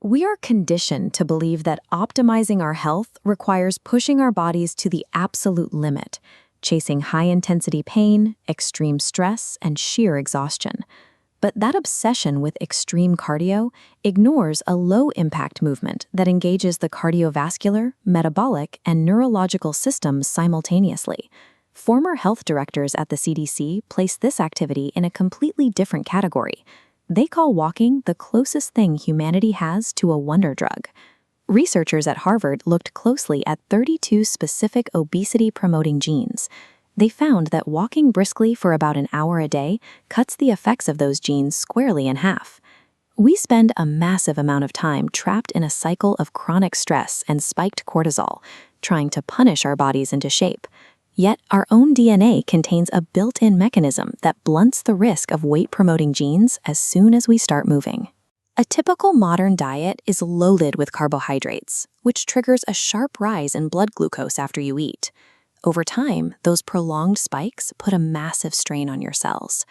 We are conditioned to believe that optimizing our health requires pushing our bodies to the absolute limit, chasing high-intensity pain, extreme stress, and sheer exhaustion. But that obsession with extreme cardio ignores a low-impact movement that engages the cardiovascular, metabolic, and neurological systems simultaneously. Former health directors at the CDC place this activity in a completely different category. They call walking the closest thing humanity has to a wonder drug. Researchers at Harvard looked closely at 32 specific obesity-promoting genes. They found that walking briskly for about an hour a day cuts the effects of those genes squarely in half. We spend a massive amount of time trapped in a cycle of chronic stress and spiked cortisol, trying to punish our bodies into shape. Yet our own DNA contains a built-in mechanism that blunts the risk of weight-promoting genes as soon as we start moving. A typical modern diet is loaded with carbohydrates, which triggers a sharp rise in blood glucose after you eat. Over time, those prolonged spikes put a massive strain on your cells.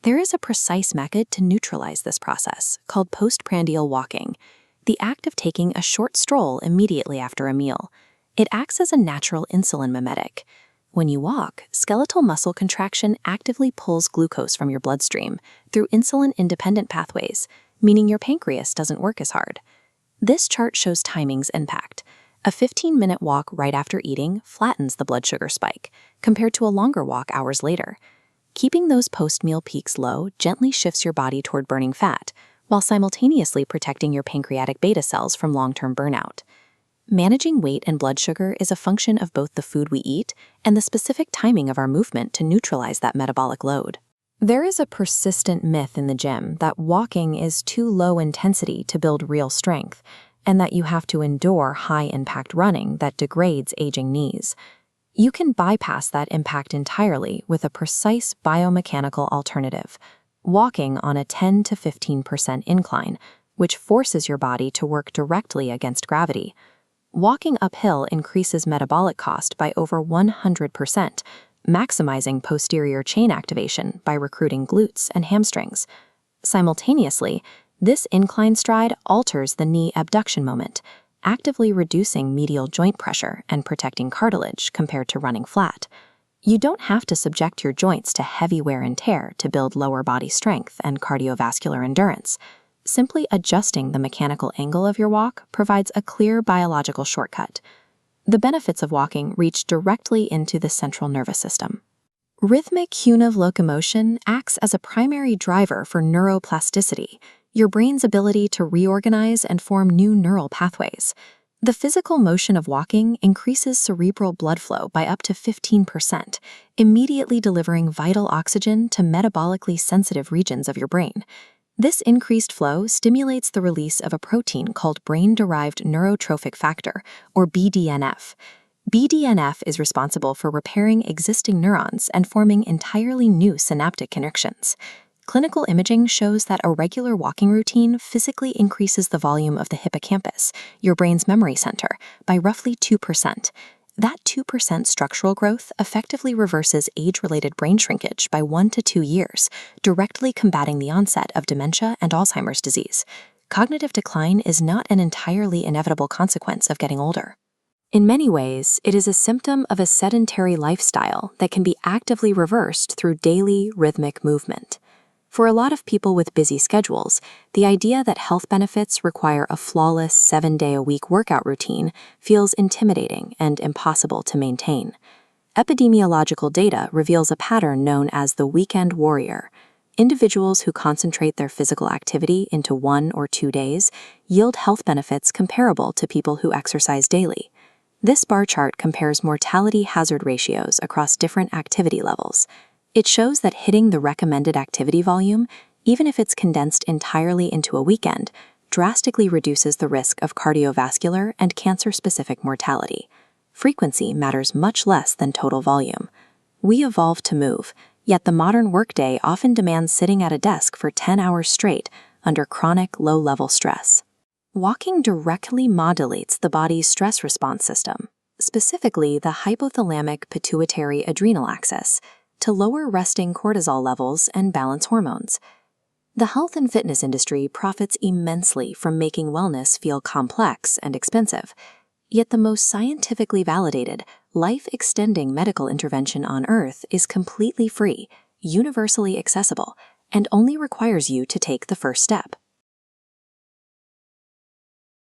There is a precise method to neutralize this process, called postprandial walking, the act of taking a short stroll immediately after a meal. It acts as a natural insulin mimetic. When you walk, skeletal muscle contraction actively pulls glucose from your bloodstream through insulin-independent pathways, meaning your pancreas doesn't work as hard. This chart shows timing's impact. A 15-minute walk right after eating flattens the blood sugar spike, compared to a longer walk hours later. Keeping those post-meal peaks low gently shifts your body toward burning fat, while simultaneously protecting your pancreatic beta cells from long-term burnout. Managing weight and blood sugar is a function of both the food we eat and the specific timing of our movement to neutralize that metabolic load. There is a persistent myth in the gym that walking is too low intensity to build real strength, and that you have to endure high-impact running that degrades aging knees. You can bypass that impact entirely with a precise biomechanical alternative, walking on a 10 to 15% incline, which forces your body to work directly against gravity. Walking uphill increases metabolic cost by over 100%, maximizing posterior chain activation by recruiting glutes and hamstrings. Simultaneously, this incline stride alters the knee abduction moment, actively reducing medial joint pressure and protecting cartilage compared to running flat. You don't have to subject your joints to heavy wear and tear to build lower body strength and cardiovascular endurance. Simply adjusting the mechanical angle of your walk provides a clear biological shortcut. The benefits of walking reach directly into the central nervous system. Rhythmic unive locomotion acts as a primary driver for neuroplasticity, your brain's ability to reorganize and form new neural pathways. The physical motion of walking increases cerebral blood flow by up to 15%, immediately delivering vital oxygen to metabolically sensitive regions of your brain. This increased flow stimulates the release of a protein called brain-derived neurotrophic factor, or BDNF. BDNF is responsible for repairing existing neurons and forming entirely new synaptic connections. Clinical imaging shows that a regular walking routine physically increases the volume of the hippocampus, your brain's memory center, by roughly 2%. That 2% structural growth effectively reverses age-related brain shrinkage by 1 to 2 years, directly combating the onset of dementia and Alzheimer's disease. Cognitive decline is not an entirely inevitable consequence of getting older. In many ways, it is a symptom of a sedentary lifestyle that can be actively reversed through daily, rhythmic movement. For a lot of people with busy schedules, the idea that health benefits require a flawless 7-day-a-week workout routine feels intimidating and impossible to maintain. Epidemiological data reveals a pattern known as the weekend warrior. Individuals who concentrate their physical activity into 1 or 2 days yield health benefits comparable to people who exercise daily. This bar chart compares mortality hazard ratios across different activity levels. It shows that hitting the recommended activity volume, even if it's condensed entirely into a weekend, drastically reduces the risk of cardiovascular and cancer-specific mortality. Frequency matters much less than total volume. We evolved to move, yet the modern workday often demands sitting at a desk for 10 hours straight under chronic low-level stress. Walking directly modulates the body's stress response system, specifically the hypothalamic-pituitary adrenal axis, to lower resting cortisol levels and balance hormones. The health and fitness industry profits immensely from making wellness feel complex and expensive. Yet the most scientifically validated, life-extending medical intervention on Earth is completely free, universally accessible, and only requires you to take the first step.